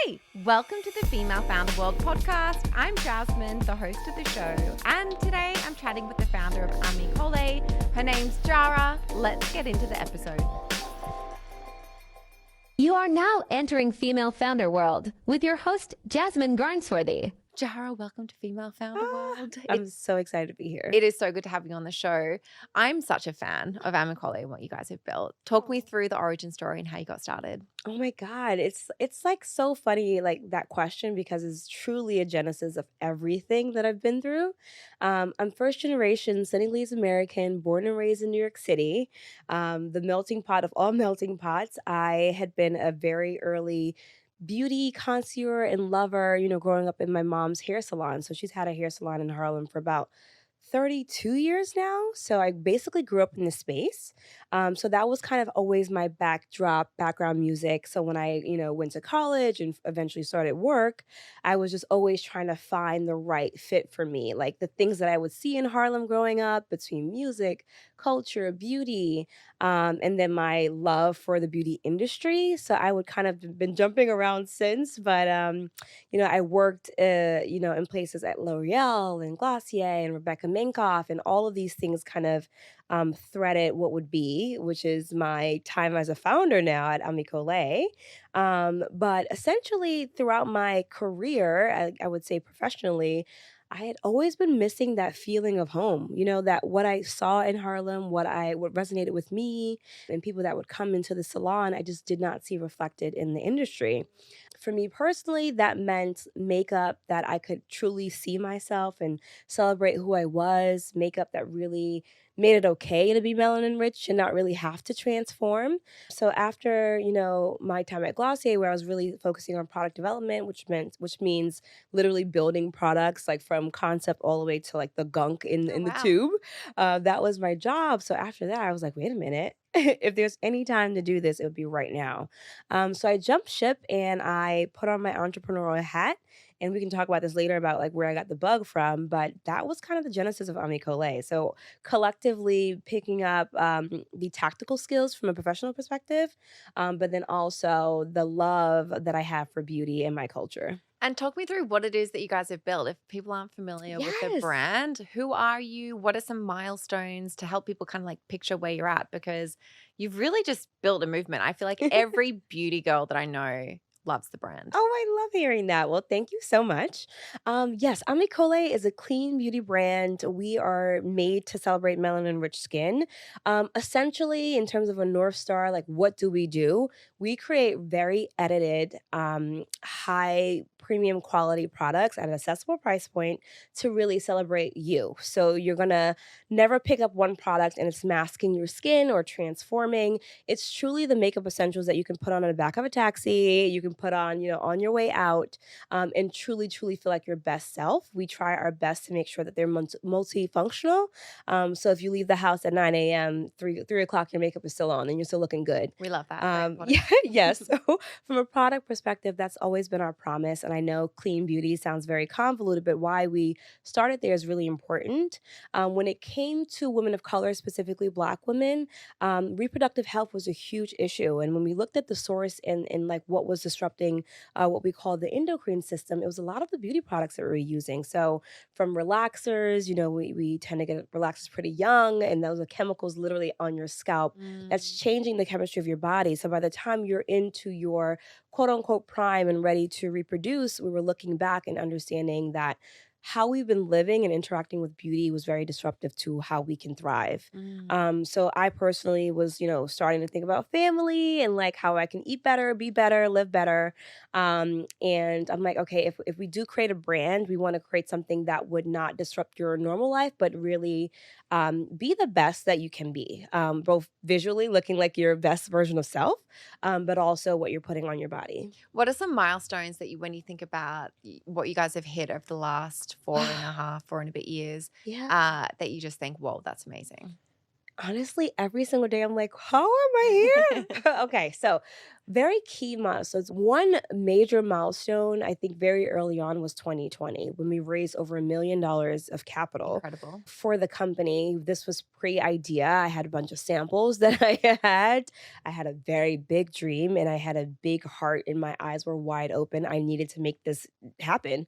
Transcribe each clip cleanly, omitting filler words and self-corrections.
Hey, welcome to the Female Founder World podcast. I'm Jasmine, the host of the show, and today I'm chatting with the founder of Ami Colé. Her name's Diarrha. Let's get into the episode. You are now entering Female Founder World with your host, Jasmine Garnsworthy. Diarrha, welcome to Female Founder World. I'm so excited to be here. It is so good to have you on the show. I'm such a fan of Ami Colé and what you guys have built. Talk me through the origin story and how you got started. Oh my God. It's like so funny, like that question, because it's truly a genesis of everything that I've been through. I'm first generation Senagalese-American, born and raised in New York City. The melting pot of all melting pots. I had been a very early beauty connoisseur and lover, growing up in my mom's hair salon. So she's had a hair salon in Harlem for about 32 years now. So I basically grew up in the space. So that was kind of always my background music. So when I, went to college and eventually started work, I was just always trying to find the right fit for me. Like the things that I would see in Harlem growing up between music, culture, beauty, and then my love for the beauty industry. So I would kind of been jumping around since, but I worked, in places at L'Oreal and Glossier and Rebecca Minkoff, and all of these things kind of threaded what would be, which is my time as a founder now at Ami Colé. But essentially, throughout my career, I would say professionally, I had always been missing that feeling of home, that what I saw in Harlem, what resonated with me, and people that would come into the salon, I just did not see reflected in the industry. For me personally, that meant makeup that I could truly see myself and celebrate who I was, makeup that really made it okay to be melanin rich and not really have to transform. So after, my time at Glossier, where I was really focusing on product development, which means literally building products like from concept all the way to like the gunk in the Wow. tube. That was my job. So after that, I was like, wait a minute. If there's any time to do this, it would be right now. So I jumped ship and I put on my entrepreneurial hat. And we can talk about this later about like where I got the bug from, but that was kind of the genesis of Ami Colé. So collectively picking up the tactical skills from a professional perspective, but then also the love that I have for beauty and my culture. And talk me through what it is that you guys have built. If people aren't familiar with the Yes. brand, who are you? What are some milestones to help people kind of like picture where you're at? Because you've really just built a movement. I feel like every beauty girl that I know loves the brand. Oh, I love hearing that. Well, thank you so much. Yes, Ami Colé is a clean beauty brand. We are made to celebrate melanin-rich skin. Essentially, in terms of a North Star, like what do? We create very edited, high premium quality products at an accessible price point to really celebrate you. So you're gonna never pick up one product and it's masking your skin or transforming. It's truly the makeup essentials that you can put on the back of a taxi, you can put on, on your way out, and truly, truly feel like your best self. We try our best to make sure that they're multifunctional. So if you leave the house at 9 a.m., 3 o'clock, your makeup is still on and you're still looking good. We love that. Very important. Yeah, yes. So from a product perspective, that's always been our promise. And I know clean beauty sounds very convoluted, but why we started there is really important. When it came to women of color, specifically Black women, reproductive health was a huge issue. And when we looked at the source and like what was disrupting what we call the endocrine system, it was a lot of the beauty products that we were using. So from relaxers, we tend to get relaxers pretty young, and those are chemicals literally on your scalp that's changing the chemistry of your body. So by the time you're into your quote unquote prime and ready to reproduce, we were looking back and understanding that how we've been living and interacting with beauty was very disruptive to how we can thrive. So I personally was, starting to think about family and like how I can eat better, be better, live better. And I'm like, okay, if we do create a brand, we want to create something that would not disrupt your normal life, but really be the best that you can be, both visually looking like your best version of self, but also what you're putting on your body. What are some milestones that when you think about what you guys have hit over the last 4 and a bit years, Yeah. that you just think, whoa, that's amazing? Honestly, every single day I'm like, how am I here? Okay, so Very key milestones. One major milestone, I think very early on was 2020 when we raised over $1 million of capital Incredible. for the company. This was pre-idea. I had a bunch of samples that I had. I had a very big dream and I had a big heart and my eyes were wide open. I needed to make this happen.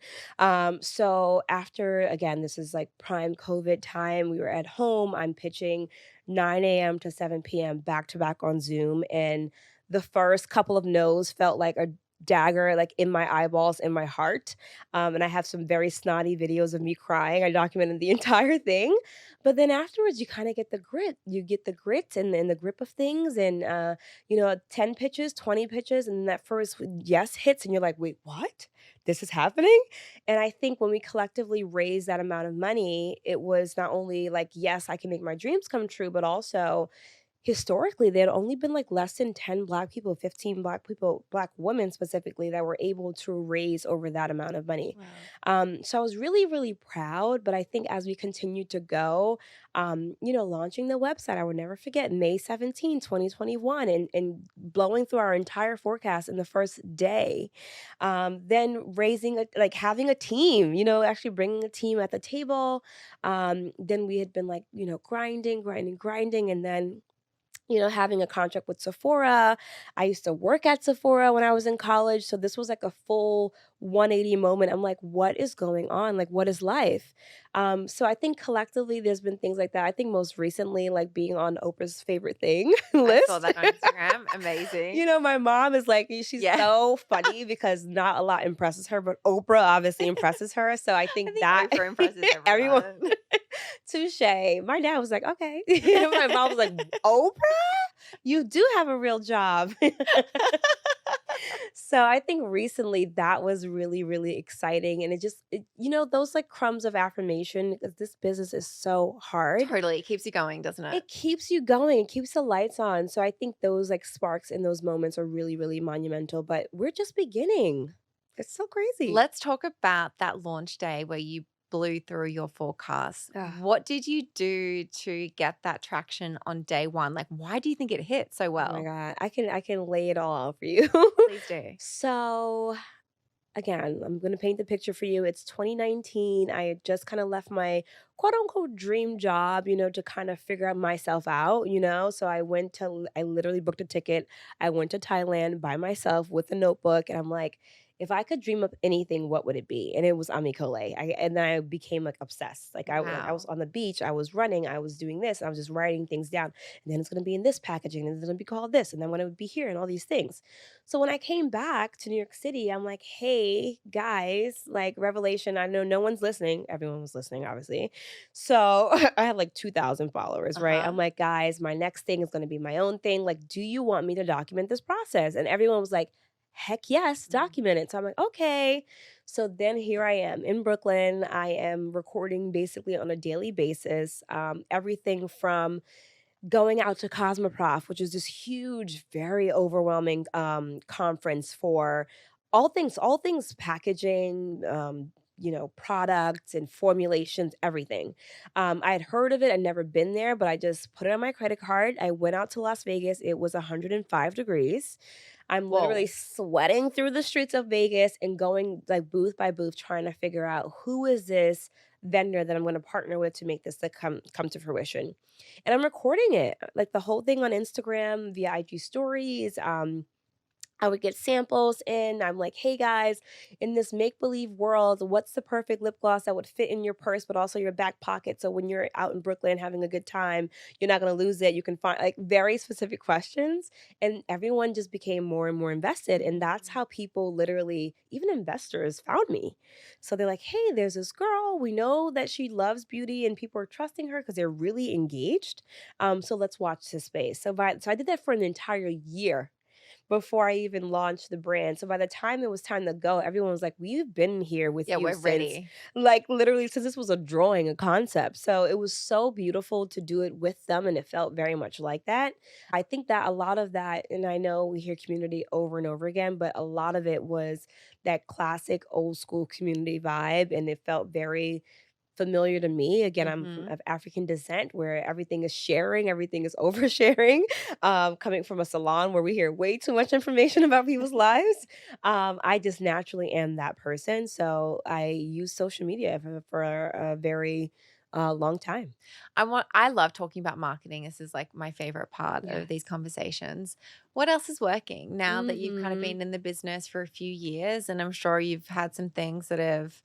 So after, again, this is like prime COVID time. We were at home. I'm pitching 9 a.m. to 7 p.m. back to back on Zoom. And the first couple of no's felt like a dagger, like, in my eyeballs, in my heart, and I have some very snotty videos of me crying. I documented the entire thing, but then afterwards, you kinda get the grit. You get the grit and the grip of things and, 10 pitches, 20 pitches, and that first yes hits, and you're like, "Wait, what? This is happening?" And I think when we collectively raised that amount of money, it was not only like, "Yes, I can make my dreams come true," but also historically, there had only been, like, less than 10 Black people, 15 Black people, Black women specifically, that were able to raise over that amount of money. Wow. So I was really, really proud, but I think as we continued to go, launching the website, I will never forget May 17, 2021, and blowing through our entire forecast in the first day. Then having a team, actually bringing a team at the table. Then we had been, like, grinding, grinding, grinding, and then having a contract with Sephora. I used to work at Sephora when I was in college. So this was like a full 180 moment. I'm like, what is going on? Like, what is life? So I think collectively there's been things like that. I think most recently, like being on Oprah's favorite thing I saw list. that on Instagram. Amazing. My mom is like, she's Yeah. so funny because not a lot impresses her, but Oprah obviously impresses her. So I I think think that Oprah impresses everyone, everyone. touche. My dad was like, okay. My mom was like, Oprah? You do have a real job. So I think recently that was really, really exciting. And those like crumbs of affirmation, because this business is so hard. Totally. It keeps you going, doesn't it? It keeps you going, it keeps the lights on. So I think those like sparks in those moments are really, really monumental. But we're just beginning. It's so crazy. Let's talk about that launch day where you blew through your forecast. Ah, What did you do to get that traction on day one? Like, why do you think it hit so oh my well? God. I can lay it all out for you. Please do. So again, I'm going to paint the picture for you. It's 2019. I had just kind of left my quote unquote dream job, to kind of figure out myself out. So I literally booked a ticket. I went to Thailand by myself with a notebook. And I'm like, if I could dream up anything, what would it be? And it was Ami Colé. And then I became like obsessed. Like I was Wow. on the beach, I was running, I was doing this, I was just writing things down. And then it's gonna be in this packaging, and it's gonna be called this, and then when it would be here, and all these things. So when I came back to New York City, I'm like, hey guys, like revelation. I know no one's listening. Everyone was listening, obviously. So I had like 2,000 followers, right? Uh-huh. I'm like, guys, my next thing is gonna be my own thing. Like, do you want me to document this process? And everyone was like, heck yes, Mm. document it. So I'm like, okay. So then here I am in Brooklyn. I am recording basically on a daily basis. Everything from going out to Cosmoprof, which is this huge, very overwhelming conference for all things packaging, products and formulations, everything. I had heard of it, I'd never been there, but I just put it on my credit card. I went out to Las Vegas. It was 105 degrees. I'm literally Whoa. sweating through the streets of Vegas and going like booth by booth trying to figure out who is this vendor that I'm going to partner with to make this like come to fruition. And I'm recording it, like the whole thing on Instagram via IG stories. I would get samples in. I'm like, hey guys, in this make believe world, what's the perfect lip gloss that would fit in your purse, but also your back pocket? So when you're out in Brooklyn having a good time, you're not going to lose it. You can find like very specific questions. And everyone just became more and more invested. And that's how people literally, even investors, found me. So they're like, hey, there's this girl. We know that she loves beauty and people are trusting her because they're really engaged. So let's watch this space. So I did that for an entire year before I even launched the brand. So by the time it was time to go, everyone was like, "We've been here with Yeah, you we're since ready. like literally since this was a drawing, a concept." So it was so beautiful to do it with them and it felt very much like that. I think that a lot of that, and I know we hear community over and over again, but a lot of it was that classic old school community vibe and it felt very familiar to me. Again, I'm of African descent where everything is sharing, everything is oversharing. Coming from a salon where we hear way too much information about people's lives, I just naturally am that person. So I use social media for a very long time. I love talking about marketing. This is like my favorite part of Yes. these conversations. What else is working now that you've kind of Hmm. been in the business for a few years? And I'm sure you've had some things that have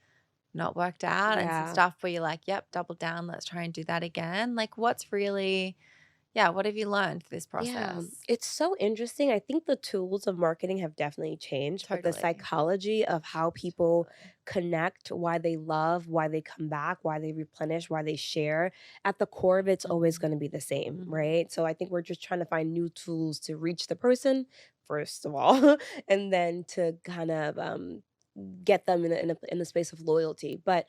not worked out and some Yeah. stuff where you're like, yep, double down, let's try and do that again. Like, what's really, yeah, what have you learned through this Yeah, process? it's so interesting. I think the tools of marketing have definitely changed, but the Totally. psychology of how people Totally. connect, why they love, why they come back, why they replenish, why they share, at the core of it's always Mhm. going to be the same, Mhm. right? So I think we're just trying to find new tools to reach the person, first of all, and then to kind of get them in a space of loyalty. But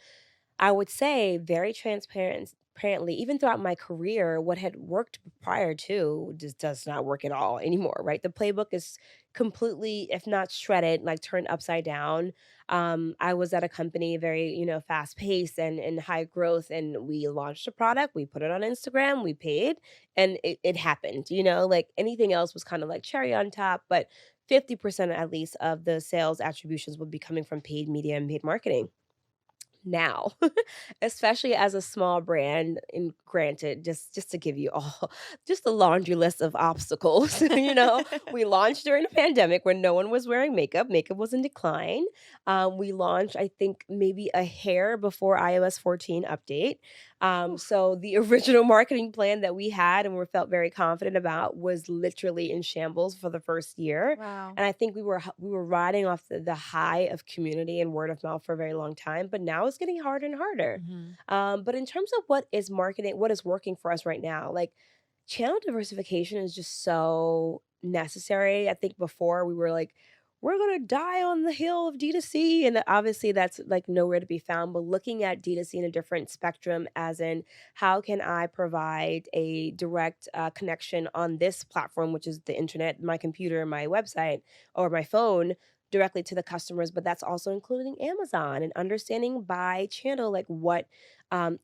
I would say very transparently, even throughout my career, what had worked prior to just does not work at all anymore, right? The playbook is completely, if not shredded, like turned upside down. I was at a company very, fast paced and high growth, and we launched a product, we put it on Instagram, we paid, and it happened, like anything else was kind of like cherry on top, but 50% at least of the sales attributions would be coming from paid media and paid marketing now, especially as a small brand. And granted, just to give you all just a laundry list of obstacles, we launched during a pandemic when no one was wearing makeup was in decline. We launched, I think, maybe a hair before iOS 14 update. Oof. So the original marketing plan that we had and we felt very confident about was literally in shambles for the first year. Wow. And I think we were riding off the high of community and word of mouth for a very long time, but now it's getting harder and harder. Mhm. But in terms of what is working for us right now, like channel diversification is just so necessary. I think before we were like, we're gonna die on the hill of D2C. And obviously that's like nowhere to be found. But looking at D2C in a different spectrum, as in how can I provide a direct connection on this platform, which is the internet, my computer, my website, or my phone, directly to the customers, but that's also including Amazon and understanding by channel, like what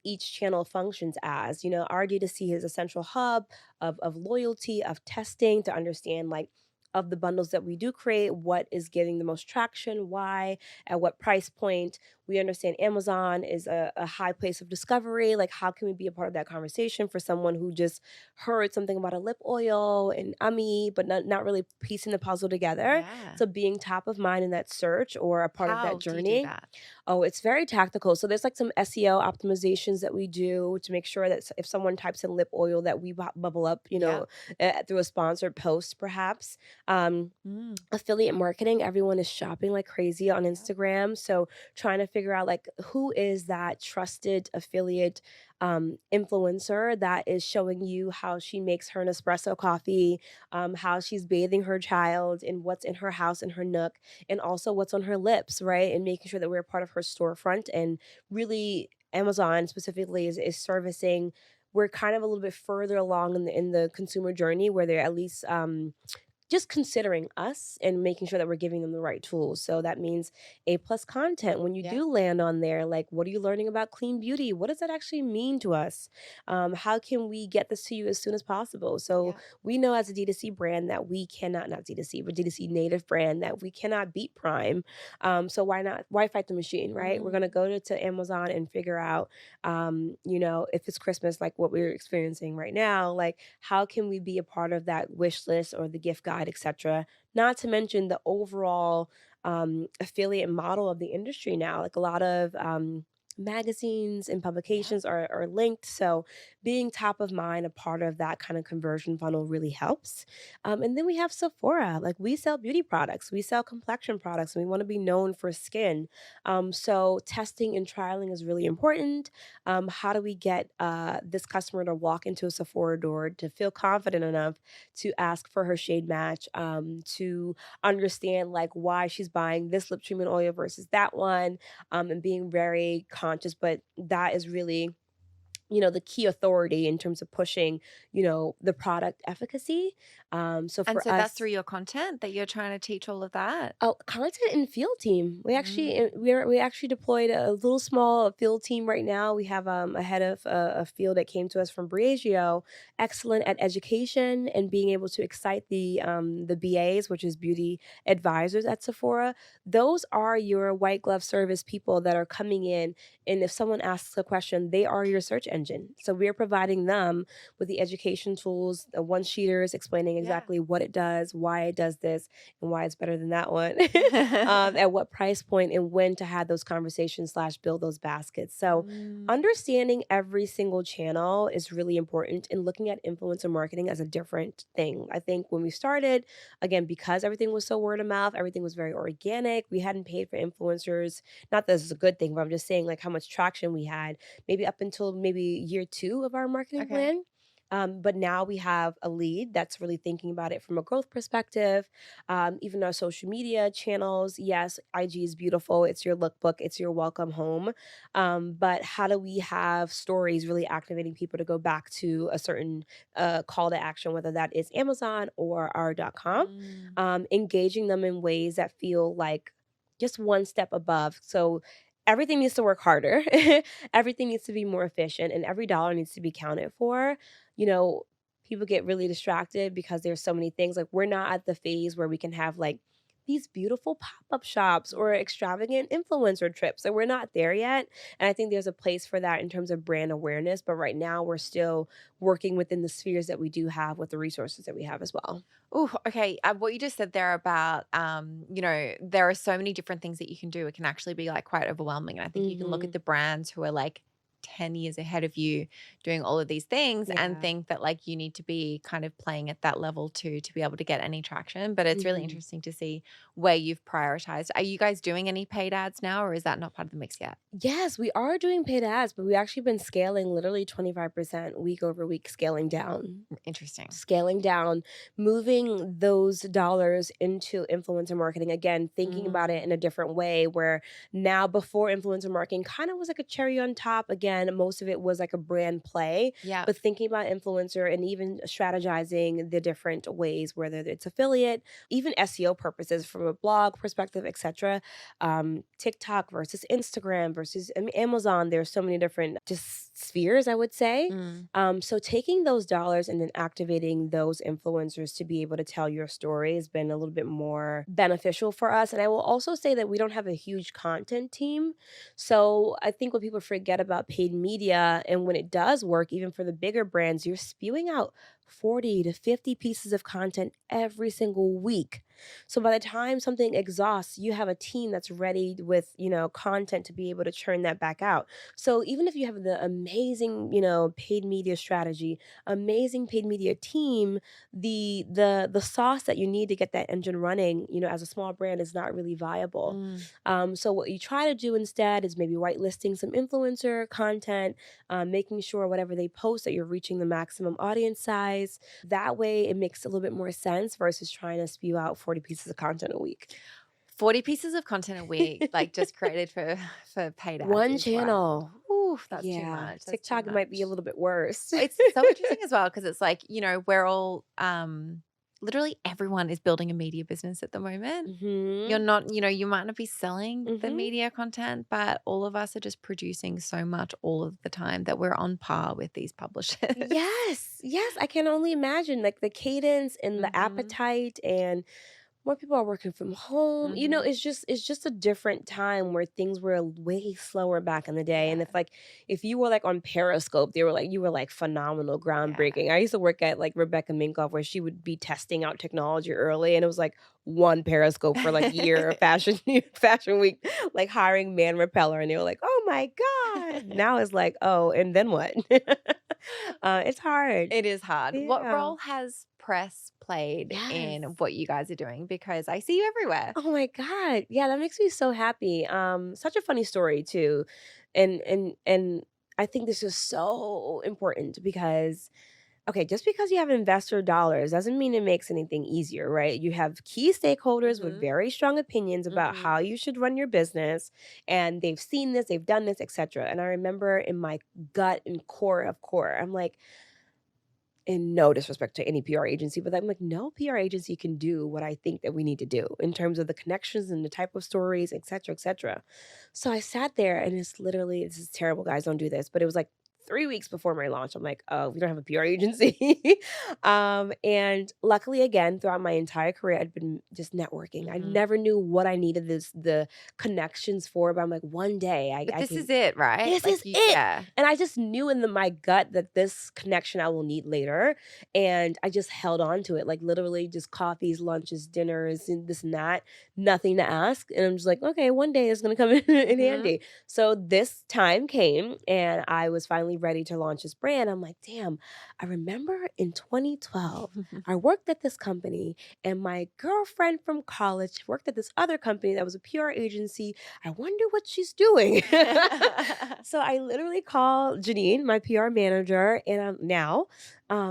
each channel functions as. Our D2C is a central hub of loyalty, of testing to understand like of the bundles that we do create, what is getting the most traction, why, at what price point. We understand Amazon is a high place of discovery. Like, how can we be a part of that conversation for someone who just heard something about a lip oil and Ami, but not really piecing the puzzle together? Yeah. So, being top of mind in that search or a part of that How do you do journey. that? Oh, it's very tactical. So there's like some SEO optimizations that we do to make sure that if someone types in lip oil, that we bubble up, Yeah. through a sponsored post, perhaps. Um, Mm. Affiliate marketing, everyone is shopping like crazy on Yep. Instagram. So trying to figure out like who is that trusted affiliate influencer that is showing you how she makes her Nespresso coffee, how she's bathing her child, and what's in her house and her nook, and also what's on her lips, right? And making sure that we're a part of her storefront. And really, Amazon specifically is servicing. We're kind of a little bit further along in the consumer journey where they're at least just considering us and making sure that we're giving them the right tools. So that means A plus content. When you Yeah. do land on there, like what are you learning about clean beauty? What does that actually mean to us? How can we get this to you as soon as possible? So Yeah. we know as a D2C brand that we cannot, not D2C, but D2C native brand, that we cannot beat Prime. So why not? Why fight the machine, right? We're Mm. gonna go to Amazon and figure out, if it's Christmas, like what we're experiencing right now, like how can we be a part of that wish list or the gift guide, etc. Not to mention the overall affiliate model of the industry now. Like a lot of magazines and Yeah. publications are linked. So being top of mind, a part of that kind of conversion funnel really helps. And then we have Sephora. Like we sell beauty products, we sell complexion products, and we want to be known for skin. So testing and trialing is really important. How do we get this customer to walk into a Sephora door to feel confident enough to ask for her shade match, to understand like why she's buying this lip treatment oil versus that one, and being very conscious. But that is really the key authority in terms of pushing, the product efficacy. So And for so that's us, through your content that you're trying to teach all of that? oh, content and field team. We actually Mm. we actually deployed a little small field team right now. We have a head of a field that came to us from Briagio, excellent at education and being able to excite the BAs, which is beauty advisors at Sephora. Those are your white glove service people that are coming in, and if someone asks a question, they are your search engine. So we're providing them with the education tools, the one sheeters explaining Yeah. exactly what it does, why it does this, and why it's better than that one, at what price point and when to have those conversations slash build those baskets. So Mm. understanding every single channel is really important and looking at influencer marketing as a different thing. I think when we started, again, because everything was so word of mouth, everything was very organic. We hadn't paid for influencers. Not that this is a good thing, but I'm just saying like how much traction we had maybe up until maybe year two of our marketing Okay. plan. But now we have a lead that's really thinking about it from a growth perspective. Even our social media channels, yes, IG is beautiful. It's your lookbook, it's your welcome home. But how do we have stories really activating people to go back to a certain call to action, whether that is Amazon or our.com, Mm. engaging them in ways that feel like just one step above. So everything needs to work harder. Everything needs to be more efficient and every dollar needs to be counted for. You know, people get really distracted because there's so many things. Like we're not at the phase where we can have like these beautiful pop-up shops or extravagant influencer trips. So we're not there yet. And I think there's a place for that in terms of brand awareness. But right now we're still working within the spheres that we do have with the resources that we have as well. Oh, okay. What you just said there about, there are so many different things that you can do. It can actually be like quite overwhelming. And I think you can look at Hmm. the brands who are like 10 years ahead of you doing all of these things and Yeah. think that like you need to be kind of playing at that level to be able to get any traction. But it's really Mhm. interesting to see where you've prioritized. Are you guys doing any paid ads now, or is that not part of the mix yet? Yes, we are doing paid ads, but we actually been scaling literally 25% week over week, scaling down. Interesting. Scaling down, moving those dollars into influencer marketing. Again, thinking about it Mm. in a different way where now before influencer marketing kind of was like a cherry on top. Again, most of it was like a brand play, Yeah. but thinking about influencer and even strategizing the different ways, whether it's affiliate, even SEO purposes from a blog perspective, etc. TikTok versus Instagram versus Amazon. There's so many different just spheres, I would say. Mm. So taking those dollars and then activating those influencers to be able to tell your story has been a little bit more beneficial for us. And I will also say that we don't have a huge content team. So I think what people forget about paid media and when it does work, even for the bigger brands, you're spewing out 40 to 50 pieces of content every single week. So by the time something exhausts, you have a team that's ready with, content to be able to churn that back out. So even if you have the amazing, paid media strategy, amazing paid media team, the sauce that you need to get that engine running, as a small brand is not really viable. Mm. So what you try to do instead is maybe whitelisting some influencer content, making sure whatever they post that you're reaching the maximum audience size. That way it makes a little bit more sense versus trying to spew out 40 pieces of content a week. 40 pieces of content a week, like just created for paid ads One is wild. channel. Ooh, that's too Yeah. much. That's too TikTok might be a much. little bit worse. It's so interesting as well because it's like, we're all literally everyone is building a media business at the moment. You're Mhm. not, you might not be selling the Mhm. media content, but all of us are just producing so much all of the time that we're on par with these publishers. Yes. Yes, I can only imagine like the cadence and the Mhm. appetite and more people are working from home. Mhm. It's just a different time where things were way slower back in the day. And Yeah. if you were like on Periscope, they were like you were like phenomenal, Yeah. groundbreaking. I used to work at like Rebecca Minkoff where she would be testing out technology early and it was like one Periscope for like year of fashion fashion week, like hiring man repeller and they were like, oh my God. Now it's like, oh, and then what? It's hard. It is hard. What Yeah. role has press played Yes. in what you guys are doing? Because I see you everywhere. Oh my God. Yeah, that makes me so happy. Such a funny story too. And I think this is so important because Okay, just because you have investor dollars doesn't mean it makes anything easier, right? You have key stakeholders with Mhm. very strong opinions about Mhm. how you should run your business, and they've seen this, they've done this, etc. And I remember in my gut and core of core, I'm like, in no disrespect to any PR agency, but I'm like, no PR agency can do what I think that we need to do in terms of the connections and the type of stories, et cetera, et cetera. So I sat there and it's literally, this is terrible, guys, don't do this. But it was like 3 weeks before my launch. I'm like, oh, we don't have a PR agency. And luckily, again, throughout my entire career, I'd been just networking. I Mhm. never knew what I needed the connections for, but I'm like, one day But I this can is it, right? this is Like you it. yeah. And I just knew in my gut that this connection I will need later. And I just held on to it, like literally just coffees, lunches, dinners, and this and that, nothing to ask. And I'm just like, okay, one day it's going to come in Mhm. handy. So this time came and I was finally ready to launch this brand. I'm like, damn, I remember in 2012, I worked at this company and my girlfriend from college worked at this other company that was a PR agency. I wonder what she's doing. So I literally call Janine, my PR manager, and I'm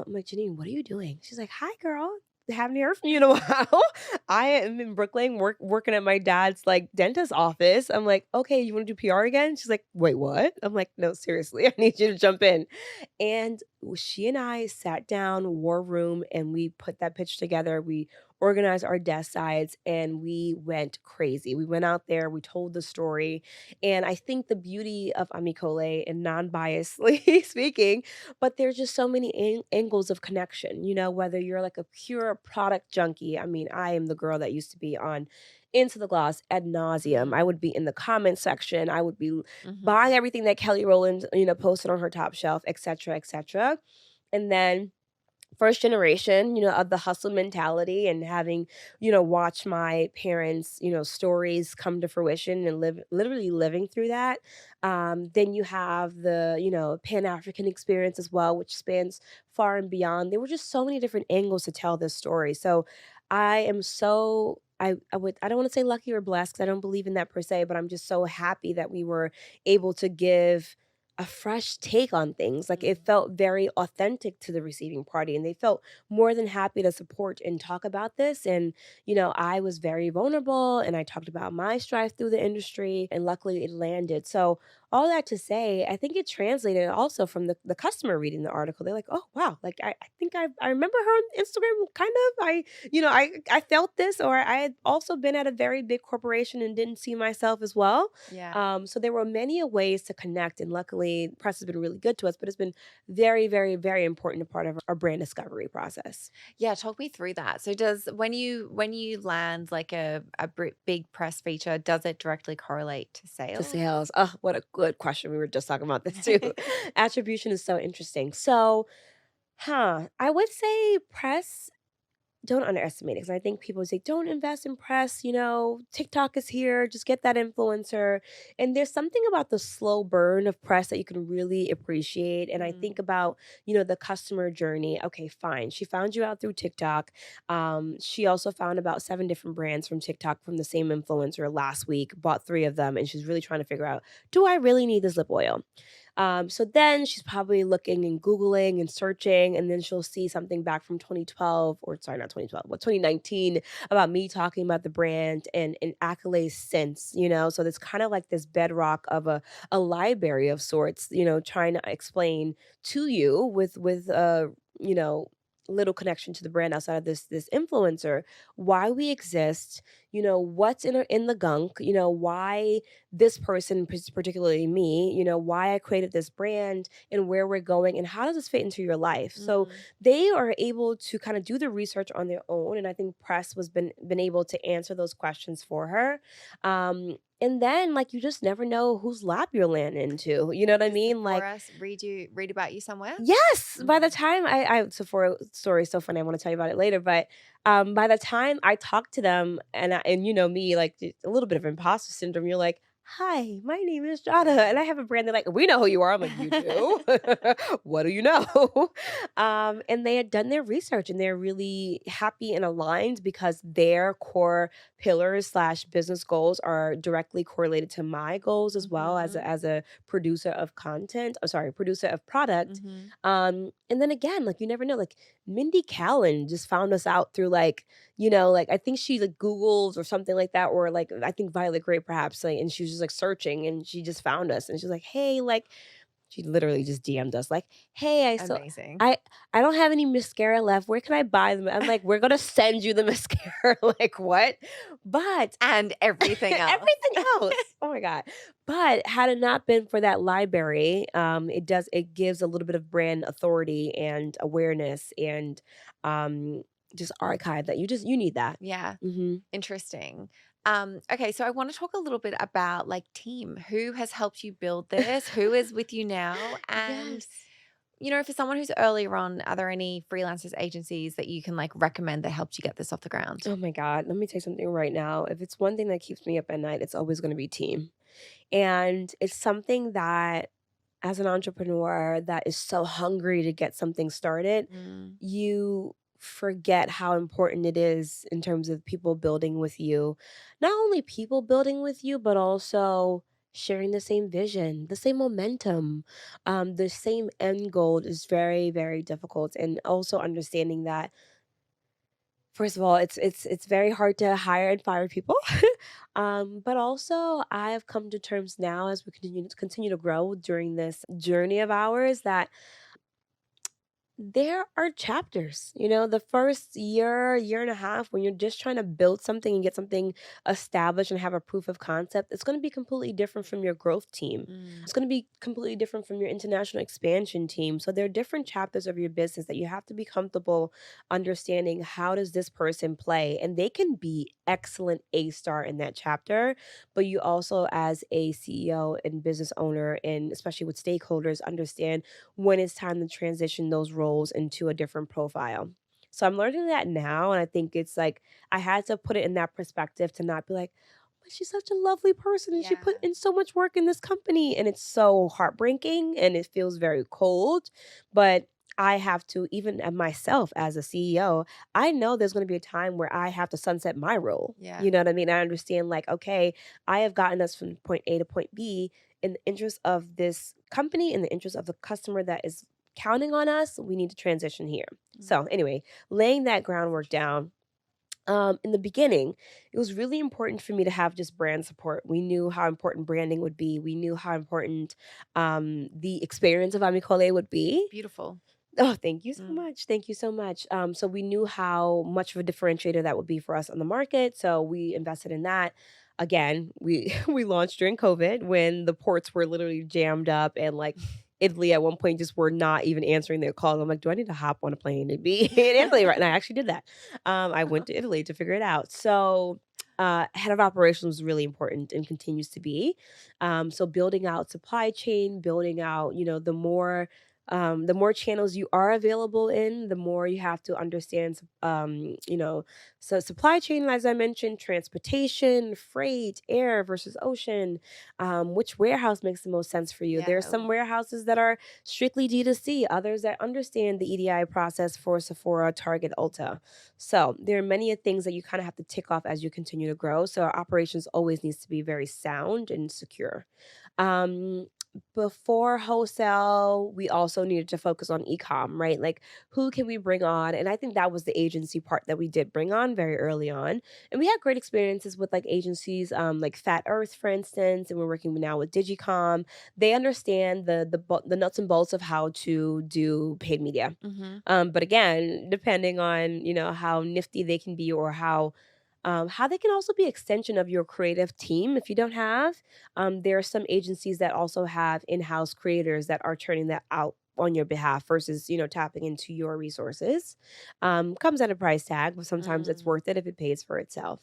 like, Janine, what are you doing? She's like, hi, girl. Haven't heard from you in a while. I am in Brooklyn working at my dad's like dentist office. I'm like, okay, you want to do PR again? She's like, wait, what? I'm like, no, seriously, I need you to jump in. And she and I sat down, war room, and we put that pitch together. We organized our desk sides and we went crazy. We went out there, we told the story. And I think the beauty of Ami Colé, and non-biasedly speaking, but there's just so many angles of connection, whether you're like a pure product junkie. I mean, I am the girl that used to be on Into the Gloss ad nauseum. I Mm. would be in the comment section. I would be buying Mhm. everything that Kelly Rowland, posted on her top shelf, et cetera, et cetera. And then first generation, of the hustle mentality and having, watched my parents, stories come to fruition and literally living through that. Then you have the, Pan-African experience as well, which spans far and beyond. There were just so many different angles to tell this story. So I am so I don't want to say lucky or blessed because I don't believe in that per se, but I'm just so happy that we were able to give a fresh take on things. Like it Mm. felt very authentic to the receiving party, and they felt more than happy to support and talk about this. And, I was very vulnerable and I talked about my strife through the industry, and luckily it landed. So, all that to say, I think it translated also from the customer reading the article. They're like, oh, wow, like I think I remember her on Instagram, kind of. I felt this, or I had also been at a very big corporation and didn't see myself as well. Yeah. So there were many ways to connect, and luckily, press has been really good to us. But it's been very, very, very important part of our brand discovery process. Yeah, talk me through that. So does when you land like big press feature, does it directly correlate to To sales? sales, oh, what a good question. We were just talking about this too. Attribution is so interesting. So, I would say press. Don't underestimate it because I think people say, "Don't invest in press," TikTok is here, just get that influencer. And there's something about the slow burn of press that you can really appreciate. And I think Mm. about, the customer journey. Okay, fine. She found you out through TikTok. She also found about 7 different brands from TikTok from the same influencer last week, bought 3 of them, and she's really trying to figure out, do I really need this lip oil? So then she's probably looking and Googling and searching, and then she'll see something back from 2012, or sorry, not 2012, but 2019 about me talking about the brand and accolades since, So it's kind of like this bedrock of a library of sorts, trying to explain to you with you know, little connection to the brand outside of this influencer, why we exist, what's in the gunk, why this person, particularly me, why I created this brand and where we're going and how does this fit into your life. So Mhm. they are able to kind of do the research on their own, and I think press was been able to answer those questions for her. And then like you just never know whose lap you'll land into. You know what I Did mean? Like, Sephora read about you somewhere? yes, by the Mhm. time I Sephora story is so funny, I wanna tell you about it later, but, by the time I talked to them and you know me, like, a little bit of imposter syndrome, you're like, hi, my name is Jada, and I have a brand. They're like, we know who you are. I'm like, you do? What do you know? And they had done their research and they're really happy and aligned because their core pillars slash business goals are directly correlated to my goals as well as Mhm. as a producer of content. Oh, sorry, producer of product. Mhm. And then again, like you never know, like Mindy Callen just found us out through like I think she like Googles or something like that, or like I think Violet Gray perhaps, like, and she was just like searching and she just found us and she's like, hey, like she literally just DM'd us like, hey, Amazing. I I don't have any mascara left. Where can I buy them? I'm like, we're gonna send you the mascara. Like what? But And everything else. everything else. Oh my God. But had it not been for that library, it gives a little bit of brand authority and awareness and um just archive that you need that. Yeah. Hmm. Interesting. Okay, so I want to talk a little bit about like team. Who has helped you build this? Who is with you now? And Yes. for someone who's earlier on, are there any freelancers, agencies that you can like recommend that helped you get this off the ground? Oh my God. Let me tell you something right now. If it's one thing that keeps me up at night, it's always going to be team. And it's something that, as an entrepreneur that is so hungry to get something started, Mm, you forget how important it is in terms of people building with you. Not only people building with you, but also sharing the same vision, the same momentum, the same end goal is very, very difficult. And also understanding that first of all, it's very hard to hire and fire people. But also I have come to terms now as we continue to grow during this journey of ours that there are chapters. The first year and a half, when you're just trying to build something and get something established and have a proof of concept, it's going to be completely different from your growth team. mm. It's going to be completely different from your international expansion team. So there are different chapters of your business that you have to be comfortable understanding how does this person play? And they can be excellent A star in that chapter, but you also as a CEO and business owner and especially with stakeholders understand when it's time to transition those roles into a different profile. So I'm learning that now. And I think it's like I had to put it in that perspective to not be like, but she's such a lovely person and she Yeah. put in so much work in this company. And it's so heartbreaking and it feels very cold. But I have to, even at myself as a CEO, I know there's going to be a time where I have to sunset my role. Yeah. You know what I mean? I understand, like, okay, I have gotten us from point A to point B in the interest of this company, in the interest of the customer that is counting on us, we need to transition here. Mm. So, anyway, laying that groundwork down. In the beginning, it was really important for me to have just brand support. We knew how important branding would be. We knew how important the experience of Ami Colé would be. Beautiful. Oh, thank you so Mm. much. Thank you so much. So we knew how much of a differentiator that would be for us on the market. So we invested in that. Again, we we launched during COVID when the ports were literally jammed up and like Italy at one point just were not even answering their calls. I'm like, do I need to hop on a plane and be in Italy right now? I actually did that. I went to Italy to figure it out. So head of operations was really important and continues to be. So building out supply chain, building out, the more channels you are available in, the more you have to understand, so supply chain, as I mentioned, transportation, freight, air versus ocean, which warehouse makes the most sense for you. There are Yeah. some warehouses that are strictly D2C, others that understand the EDI process for Sephora, Target, Ulta. So there are many things that you kind of have to tick off as you continue to grow. So our operations always needs to be very sound and secure. Um, Before wholesale, we also needed to focus on e-com, right? Like who can we bring on? And I think that was the agency part that we did bring on very early on. And we had great experiences with like agencies, like Fat Earth, for instance, and we're working now with Digicom. They understand the nuts and bolts of how to do paid media. Mm-hmm. But again, depending on how nifty they can be or how they can also be extension of your creative team if you don't have. There are some agencies that also have in-house creators that are turning that out on your behalf versus tapping into your resources. Comes at a price tag, but sometimes it's Mm. worth it if it pays for itself.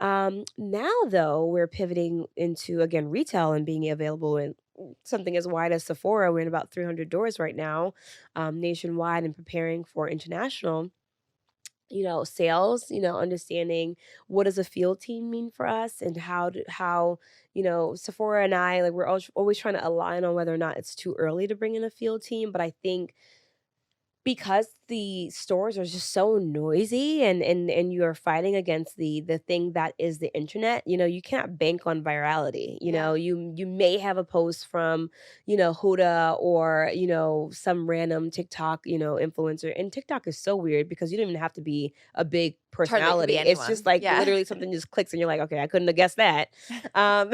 Now though, we're pivoting into again retail and being available in something as wide as Sephora. We're in about 300 doors right now, nationwide, and preparing for international. sales, understanding what does a field team mean for us and how, Sephora and I, like, we're always trying to align on whether or not it's too early to bring in a field team. But I think because the stores are just so noisy and you're fighting against the thing that is the internet, you can't bank on virality. Yeah. You may have a post from, Huda or, some random TikTok, influencer. And TikTok is so weird because you don't even have to be a big Totally, it could be personality. It's just anyone. like Yeah. literally something just clicks and you're like, okay, I couldn't have guessed that. Um,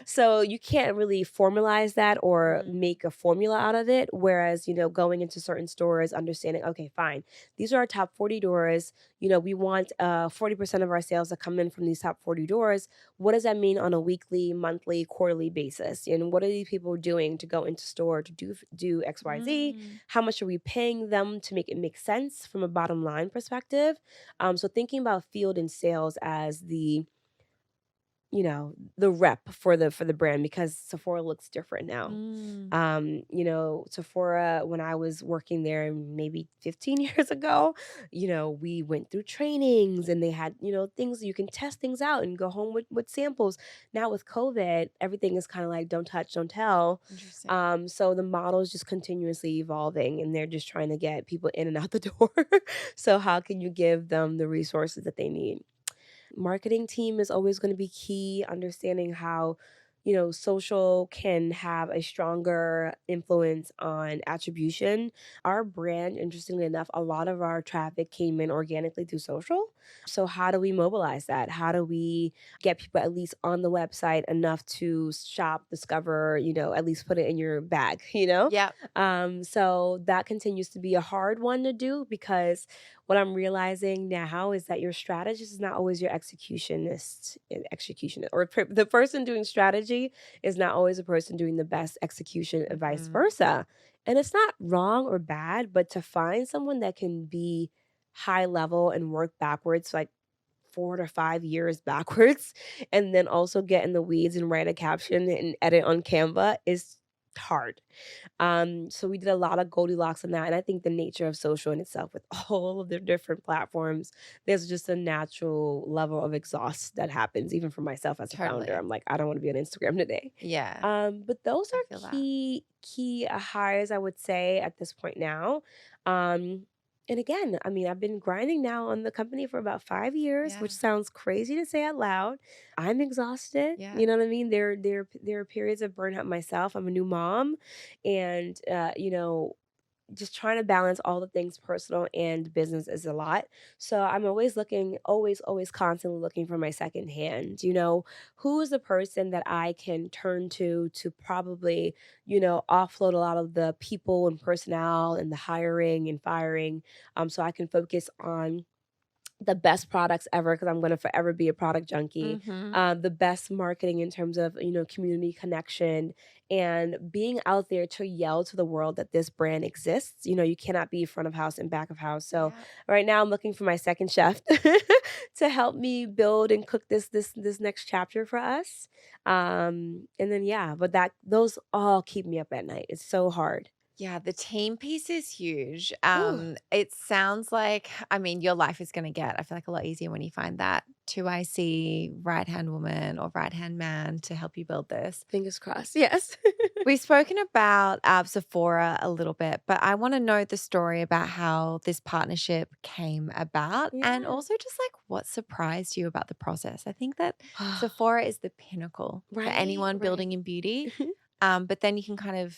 so you can't really formalize that or Mhm. make a formula out of it. Whereas, going into certain stores, understanding, okay, fine, these are our top 40 doors. We want 40% of our sales to come in from these top 40 doors. What does that mean on a weekly, monthly, quarterly basis? And what are these people doing to go into store to do XYZ? Mm. How much are we paying them to make it make sense from a bottom line perspective? So thinking about field and sales as the rep for the brand, because Sephora looks different now. Mm. Sephora, when I was working there maybe 15 years ago, we went through trainings and they had, things you can test things out and go home with samples. Now with COVID, everything is kind of like don't touch, don't tell. Interesting. So the model is just continuously evolving and they're just trying to get people in and out the door. So how can you give them the resources that they need? Marketing team is always going to be key, understanding how social can have a stronger influence on attribution. Our brand, interestingly enough, a lot of our traffic came in organically through social. So how do we mobilize that? How do we get people at least on the website enough to shop, discover, at least put it in your bag, Yeah. so that continues to be a hard one to do, because what I'm realizing now is that your strategist is not always your executionist, or the person doing strategy is not always the person doing the best execution, and vice Mhm. versa. And it's not wrong or bad, but to find someone that can be high level and work backwards, like 4 to 5 years backwards, and then also get in the weeds and write a caption and edit on Canva is hard. So we did a lot of Goldilocks on that. And I think the nature of social in itself, with all of the different platforms, there's just a natural level of exhaust that happens, even for myself as a founder. Totally. I'm like, I don't want to be on Instagram today. Yeah. But those I are feel that. key hires, I would say, at this point now. Um, and again, I mean, I've been grinding now on the company for about 5 years, Yeah. which sounds crazy to say out loud. I'm exhausted. Yeah. You know what I mean? There are periods of burnout myself. I'm a new mom, and just trying to balance all the things personal and business is a lot. So I'm always looking, always constantly looking for my second hand. Who is the person that I can turn to probably, offload a lot of the people and personnel and the hiring and firing, so I can focus on the best products ever, because I'm going to forever be a product junkie. Mhm. The best marketing in terms of, community connection and being out there to yell to the world that this brand exists. You cannot be front of house and back of house. So Yeah. right now I'm looking for my second chef to help me build and cook this next chapter for us. And then yeah, but those all keep me up at night. It's so hard. Yeah, the team piece is huge. Ooh, It sounds like, I mean, your life is going to get, I feel like, a lot easier when you find that 2IC right hand woman or right hand man to help you build this. fingers crossed. Yes. We've spoken about Sephora a little bit, but I want to know the story about how this partnership came about and Yeah. also just like what surprised you about the process. I think that Sephora is the pinnacle for Right, anyone right. building in beauty. But then you can kind of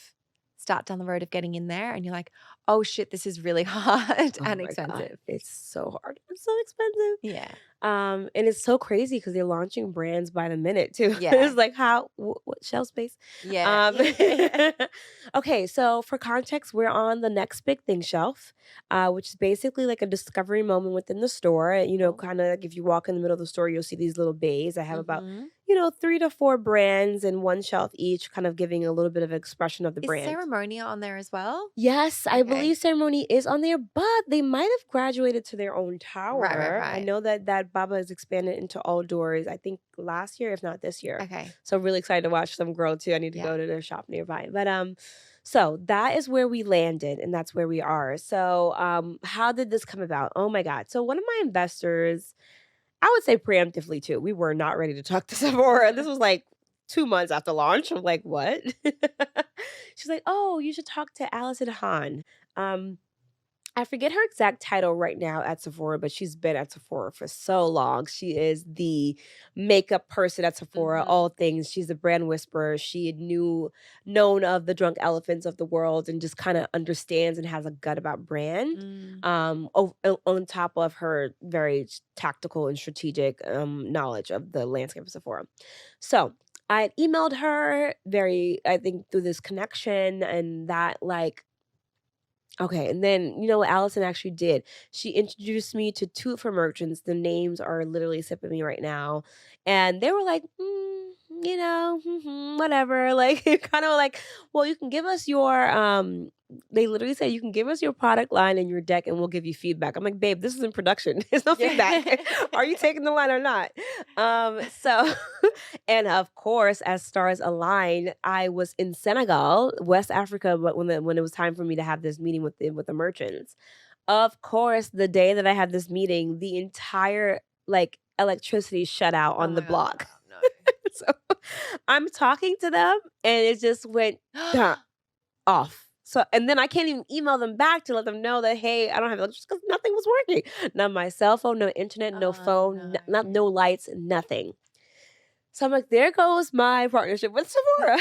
start down the road of getting in there and you're like, oh shit, this is really hard Oh and my god, expensive. it's so hard. It's so expensive. Yeah. And it's so crazy because they're launching brands by the minute too. Yeah. It's like how what shelf space? Yeah. Um, Yeah. okay, so for context, we're on the next big thing shelf, which is basically like a discovery moment within the store. Cool. Kind of like if you walk in the middle of the store, you'll see these little bays. I have about Hmm. 3 to 4 brands and one shelf each, kind of giving a little bit of expression of the Is brand. Ceremonia on there as well? Yes, I Okay. believe Ceremony is on there, but they might have graduated to their own Right, right, tower. I right. know that Baba has expanded into all doors, I think last year, if not this year. Okay. So really excited to watch them grow too. I need to Yeah. go to their shop nearby. But So that is where we landed, and that's where we are. So, how did this come about? Oh my God. So one of my investors, I would say preemptively too, we were not ready to talk to Sephora. This was like 2 months after launch. I'm like, what? She's like, oh, you should talk to Allison Hahn. Um, I forget her exact title right now at Sephora, but she's been at Sephora for so long. She is the makeup person at Sephora, Mhm. all things. She's a brand whisperer. She known of the drunk elephants of the world and just kind of understands and has a gut about brand. Mm. On top of her very tactical and strategic knowledge of the landscape of Sephora. So I had emailed her I think through this connection and that like okay, and then you know what Allison actually did? She introduced me to two of her merchants. The names are literally sipping me right now, and they were like, whatever. Like, kind of like, well, you can give us your. They literally said you can give us your product line and your deck, and we'll give you feedback. I'm like, babe, this is in production. There's no feedback. Are you taking the line or not? So and of course, as stars align, I was in Senegal, West Africa, but when it was time for me to have this meeting with the merchants. Of course, the day that I had this meeting, the entire like electricity shut out Oh on the my God. block. No. So I'm talking to them and it just went off. So and then I can't even email them back to let them know that hey, I don't have electricity because nothing was working. Not my cell phone, no internet, no Oh phone, no. not no lights, nothing. So I'm like, there goes my partnership with Sephora.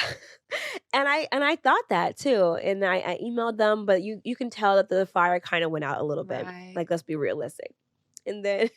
and I thought that too. And I emailed them, but you can tell that the fire kind of went out a little bit. Right. Like, let's be realistic. And then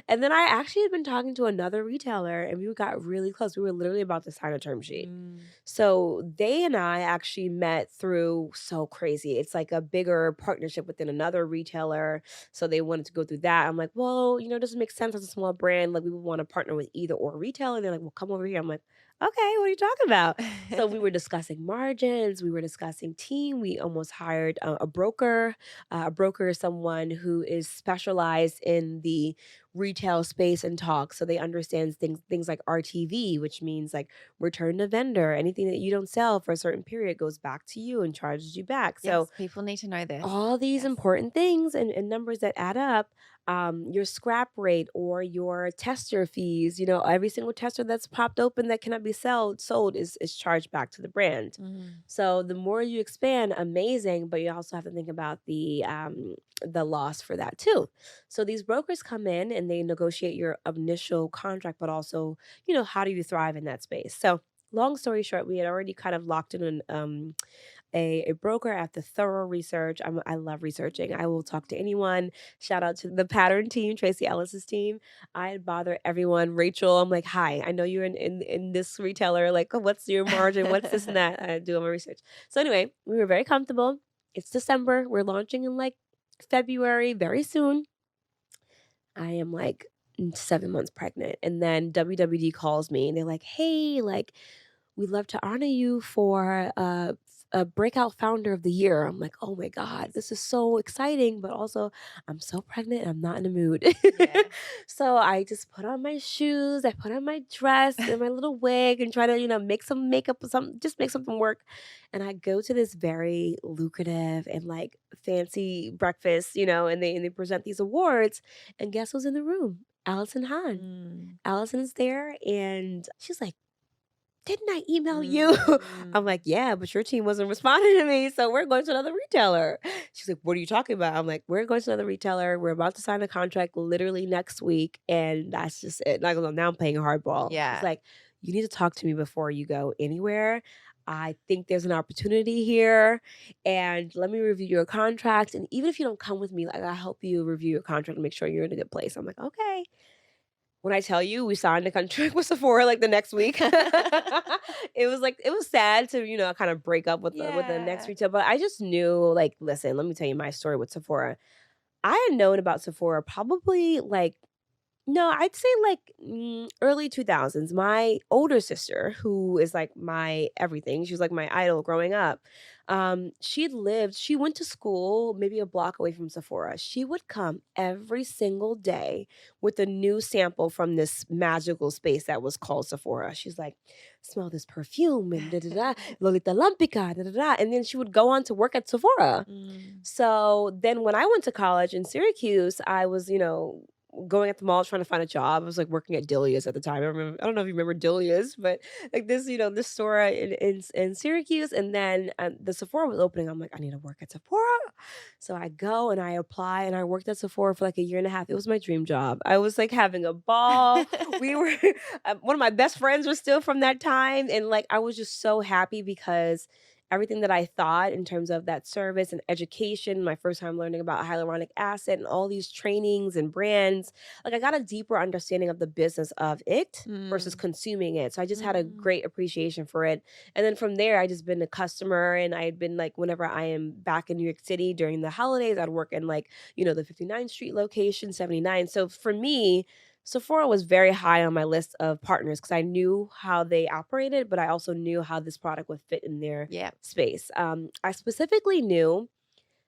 and then I actually had been talking to another retailer and we got really close. We were literally about to sign a term sheet. Mm. So they and I actually met through so crazy. It's like a bigger partnership within another retailer. So they wanted to go through that. I'm like, well, it doesn't make sense as a small brand. Like we would want to partner with either or retailer. And they're like, well, come over here. I'm like, okay, what are you talking about? So we were discussing margins. We were discussing team. We almost hired a broker. A broker is someone who is specialized in the retail space and talk. So they understand things like RTV, which means like return to vendor. Anything that you don't sell for a certain period goes back to you and charges you back. So Yes, people need to know this. all these Yes. important things and numbers that add up, your scrap rate or your tester fees, every single tester that's popped open that cannot be sold is charged back to the brand. Mm. So the more you expand, amazing, but you also have to think about the loss for that too. So these brokers come in and they negotiate your initial contract, but also, how do you thrive in that space? So long story short, we had already kind of locked in a broker after thorough research. I love researching. I will talk to anyone. Shout out to the pattern team, Tracy Ellis's team. I bother everyone. Rachel, I'm like, hi, I know you're in this retailer. Like, what's your margin? What's this and that? I do my research. So anyway, we were very comfortable. It's December. We're launching in like February, very soon. I am like 7 months pregnant. And then WWD calls me and they're like, hey, like, we'd love to honor you for a breakout founder of the year. I'm like, oh my God, this is so exciting, but also I'm so pregnant and I'm not in the mood. Yeah. So I just put on my shoes, I put on my dress and my little wig and try to, make some makeup or something, just make something work. And I go to this very lucrative and like fancy breakfast, and they present these awards. And guess who's in the room? Allison Hahn. Mm. Allison is there and she's like, didn't I email you? I'm like, yeah, but your team wasn't responding to me. So we're going to another retailer. She's like, what are you talking about? I'm like, we're going to another retailer. We're about to sign a contract literally next week. And that's just it. Now I'm playing hardball. Yeah. She's like, you need to talk to me before you go anywhere. I think there's an opportunity here. And let me review your contract. And even if you don't come with me, like I'll help you review your contract and make sure you're in a good place. I'm like, okay. When I tell you we signed a contract with Sephora like the next week, it was sad to, kind of break up with the next Yeah. retail. But I just knew, like, listen, let me tell you my story with Sephora. I had known about Sephora probably like No, I'd say like early 2000s. My older sister, who is like my everything, she was like my idol growing up. She went to school maybe a block away from Sephora. She would come every single day with a new sample from this magical space that was called Sephora. She's like, smell this perfume and da da da, Lolita Lampica, da da da. And then she would go on to work at Sephora. Mm. So then when I went to college in Syracuse, I was, going at the mall trying to find a job. I was like working at Delia's at the time. I don't know if you remember Delia's, but like this store in Syracuse. And then the Sephora was opening. I'm like, I need to work at Sephora. So I go and I apply and I worked at Sephora for like a year and a half. It was my dream job. I was like having a ball. We were, one of my best friends was still from that time. And like, I was just so happy because everything that I thought in terms of that service and education, my first time learning about hyaluronic acid and all these trainings and brands, like I got a deeper understanding of the business of it versus Mm. consuming it. So I just had a Mm. great appreciation for it. And then from there, I just been a customer and I had been like, whenever I am back in New York City during the holidays, I'd work in like, the 59th Street location, 79. So for me, Sephora was very high on my list of partners because I knew how they operated, but I also knew how this product would fit in their Yeah. space. I specifically knew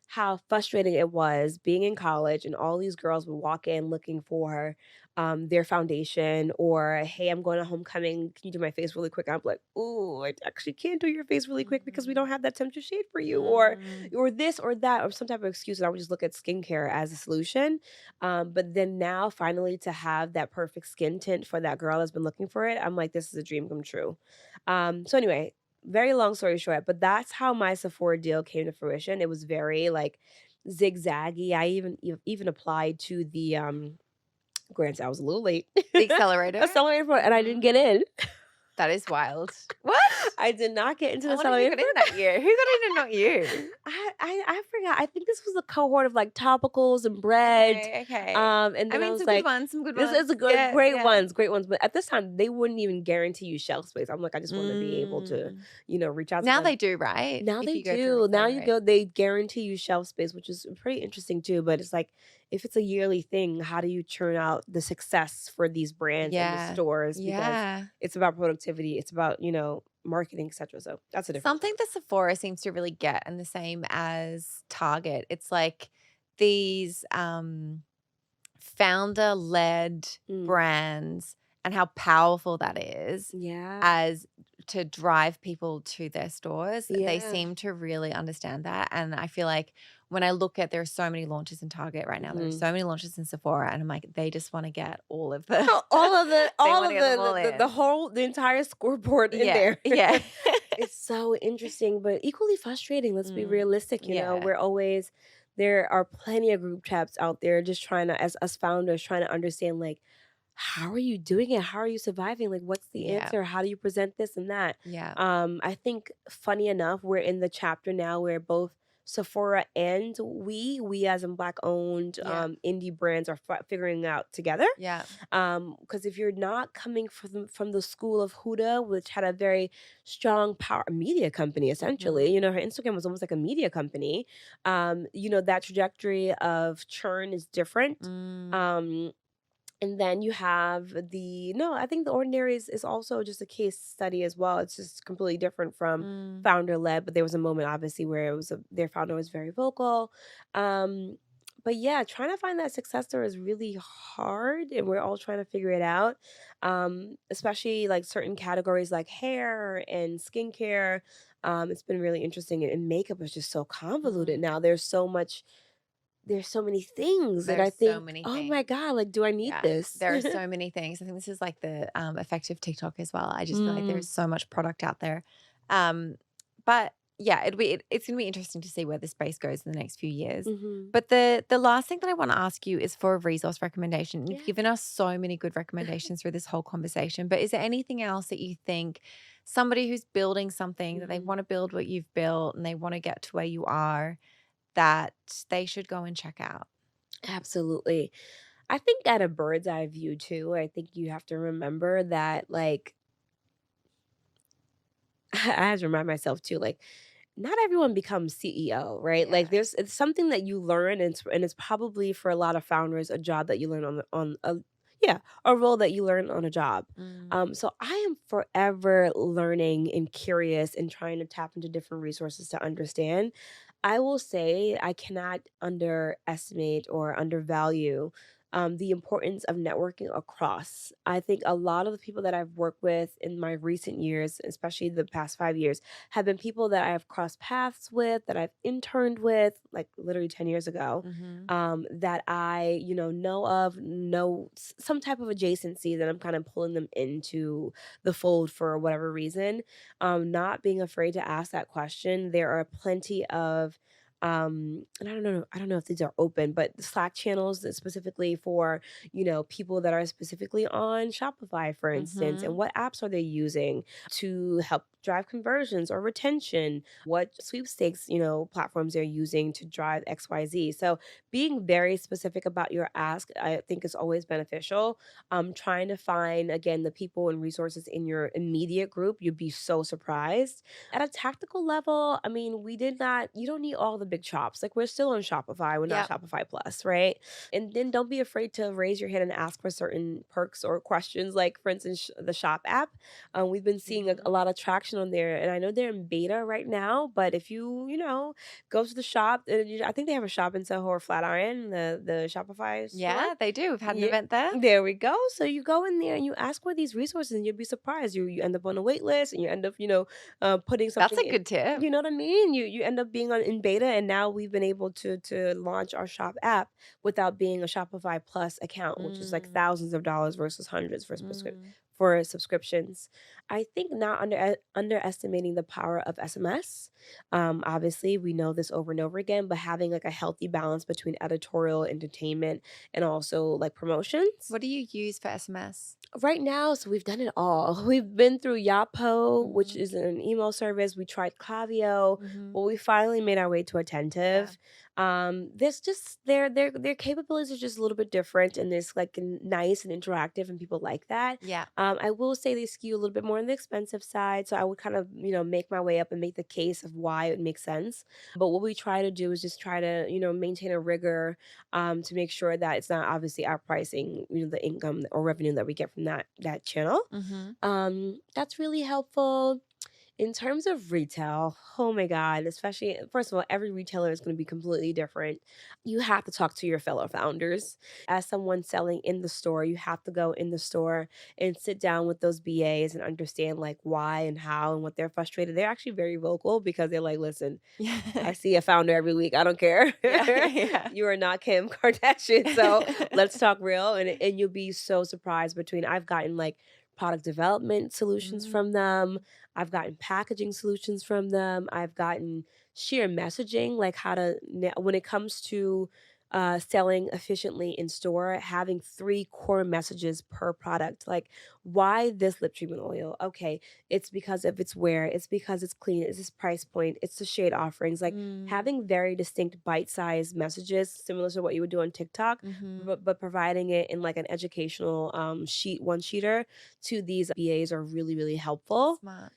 how frustrating it was being in college and all these girls would walk in looking for their foundation or, hey, I'm going to homecoming. Can you do my face really quick? I'm like, ooh, I actually can't do your face really quick because we don't have that temperature shade for you, Mm. or this or that, or some type of excuse. And I would just look at skincare as a solution. But then now, finally, to have that perfect skin tint for that girl that's been looking for it, I'm like, this is a dream come true. So anyway, very long story short, but that's how my Sephora deal came to fruition. It was very like zigzaggy. I even applied to the granted I was a little late. The accelerator? Accelerator and I didn't Mhm. get in. That is wild. What? I did not get into I the wonder who accelerator. got in that year. Who got in and not you? I forgot. I think this was a cohort of like topicals and bread. Okay. And I then I mean, was some like, good ones, some good this ones. is a good, Yeah, great yeah. ones, great ones. But at this time, they wouldn't even guarantee you shelf space. I'm like, I just want to be able to, reach out to Now them. they do, right? Now If they you go through do. Now you Accelerate. go, they guarantee you shelf space, which is pretty interesting too. But it's like, if it's a yearly thing, how do you churn out the success for these brands and the Yeah. stores? Because Yeah. it's about productivity, it's about, marketing, etc. So that's a different Something that Sephora seems to really get, and the same as Target. It's like these founder-led Mm, brands and how powerful that is yeah. as to drive people to their stores. They Yeah. seem to really understand that. And I feel like when I look at, there are so many launches in Target right now. There are Mhm. so many launches in Sephora, and I'm like, they just want to get all of the All of the they all want of to get them all the in. whole the entire scoreboard in Yeah. there. Yeah. It's so interesting, but equally frustrating. Let's be realistic. Yeah. We're always there are plenty of group chats out there just trying to, as us founders, trying to understand like, how are you doing it? How are you surviving? Like, what's the Yeah. answer? How do you present this and that? Yeah. I think funny enough, we're in the chapter now where both Sephora and we as in Black owned Yeah. indie brands are figuring out together. Yeah. Because if you're not coming from the school of Huda, which had a very strong power media company, essentially, Mhm. her Instagram was almost like a media company. That trajectory of churn is different. Mm. And then you have I think The Ordinary is also just a case study as well. It's just completely different from Mm. founder led, but there was a moment obviously where their founder was very vocal. But yeah, trying to find that success story is really hard and we're all trying to figure it out. Especially like certain categories like hair and skincare. It's been really interesting and makeup is just so convoluted Mm. now. There's so many things that I There's so think, many oh my things. God, like, do I need Yeah, this? there are so many things. I think this is like the effect of TikTok as well. I just feel like Mm, there's so much product out there. But yeah, it's gonna be interesting to see where the space goes in the next few years. mhm. But the last thing that I want to ask you is for a resource recommendation. You've Yeah. given us so many good recommendations through this whole conversation. But is there anything else that you think somebody who's building something that they Mhm. want to build what you've built and they want to get to where you are that they should go and check out? Absolutely. I think at a bird's eye view too, I think you have to remember that, like, I have to remind myself too, like, not everyone becomes CEO, right? Yeah. Like, it's something that you learn, and it's probably for a lot of founders a job that you learn on Yeah, a role that you learn on a job. Mm. So I am forever learning and curious and trying to tap into different resources to understand. I will say I cannot underestimate or undervalue the importance of networking across. I think a lot of the people that I've worked with in my recent years, especially the past 5 years, have been people that I have crossed paths with, that I've interned with, like literally 10 years ago, Mhm. that I, know of, know some type of adjacency that I'm kind of pulling them into the fold for whatever reason. Not being afraid to ask that question. There are plenty of and I don't know if these are open, but the Slack channels that specifically for, people that are specifically on Shopify, for instance, and Mhm. what apps are they using to help drive conversions or retention, what sweepstakes, platforms they're using to drive XYZ. So being very specific about your ask, I think is always beneficial. Trying to find again the people and resources in your immediate group, you'd be so surprised. At a tactical level, I mean, you don't need all the big chops. Like, we're still on Shopify, we're not Yep. Shopify Plus, right? And then don't be afraid to raise your hand and ask for certain perks or questions, like, for instance, the Shop app. We've been seeing a Mhm. lot of traction on there, and I know they're in beta right now, but if go to the shop, I think they have a shop in Soho or Flatiron, the Shopify store. Yeah, they do. We've had an Yeah, event there. there we go. So you go in there and you ask for these resources, and you'll be surprised. You end up on a wait list, and you end up, putting That's something a in. good tip. You know what I mean? You end up being on in beta, and now we've been able to launch our shop app without being a Shopify Plus account, which is like Mm. thousands of dollars versus hundreds Mm. for subscriptions. I think not underestimating the power of SMS. Obviously, we know this over and over again, but having like a healthy balance between editorial entertainment and also like promotions. What do you use for SMS? Right now, so we've done it all. We've been through Yapo, which Mhm. is an email service. We tried Klaviyo, Mhm. but we finally made our way to Yeah. Attentive. There's just their capabilities are just a little bit different, and it's like nice and interactive, and people like that. Yeah. I will say they skew a little bit more on the expensive side, so I would kind of make my way up and make the case of why it makes sense. But what we try to do is just try to maintain a rigor to make sure that it's not obviously our pricing, the income or revenue that we get from that channel. Mhm. That's really helpful. In terms of retail, oh my God, especially, first of all, every retailer is going to be completely different. You have to talk to your fellow founders. As someone selling in the store, you have to go in the store and sit down with those BAs and understand like why and how and what they're frustrated. They're actually very vocal because they're like, listen, Yeah. I see a founder every week. I don't care. Yeah. Yeah. You are not Kim Kardashian. So let's talk real. And you'll be so surprised between I've gotten like product development solutions from them. Mm. I've gotten packaging solutions from them. I've gotten sheer messaging, like how to, when it comes to selling efficiently in store, having three core messages per product. Like, why this lip treatment oil? Okay, it's because of its wear, it's because it's clean, it's this price point, it's the shade offerings. Like, Mm. having very distinct bite-sized messages, similar to what you would do on TikTok, Mhm. but providing it in like an educational one sheeter to these BAs are really, really helpful. Smart.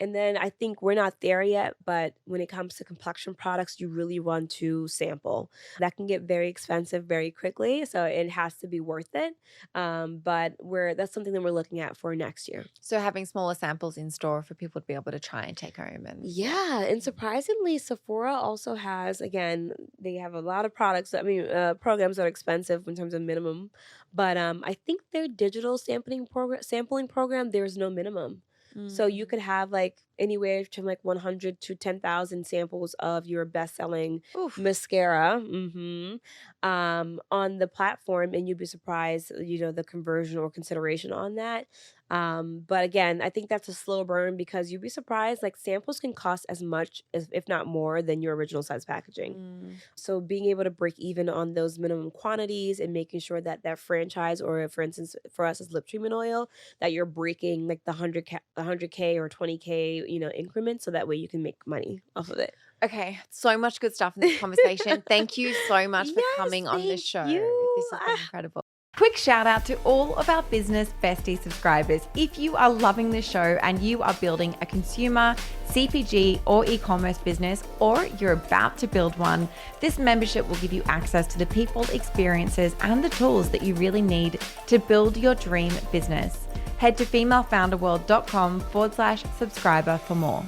And then I think we're not there yet, but when it comes to complexion products, you really want to sample. That can get very expensive very quickly, so it has to be worth it. But that's something that we're looking at for next year. So having smaller samples in store for people to be able to try and take home and yeah. Yeah, and surprisingly, Sephora also has, again, they have a lot of products. I mean, programs that are expensive in terms of minimum, but I think their digital sampling program, there's no minimum. So you Mm. could have like anywhere from like 100 to 10,000 samples of your best-selling Oof. mascara on the platform, and you'd be surprised, the conversion or consideration on that. But again, I think that's a slow burn because you'd be surprised, like samples can cost as much as, if not more, than your original size packaging. Mm. So being able to break even on those minimum quantities and making sure that that franchise, or for instance, for us as lip treatment oil, that you're breaking like the 100K or 20K, increments, so that way you can make money off of it. Okay, so much good stuff in this conversation. Thank you so much for Yes, coming on this thank show. you. This has been incredible. Quick shout out to all of our Business Bestie subscribers. If you are loving this show and you are building a consumer, CPG, or e-commerce business, or you're about to build one, this membership will give you access to the people, experiences, and the tools that you really need to build your dream business. Head to femalefounderworld.com/subscriber for more.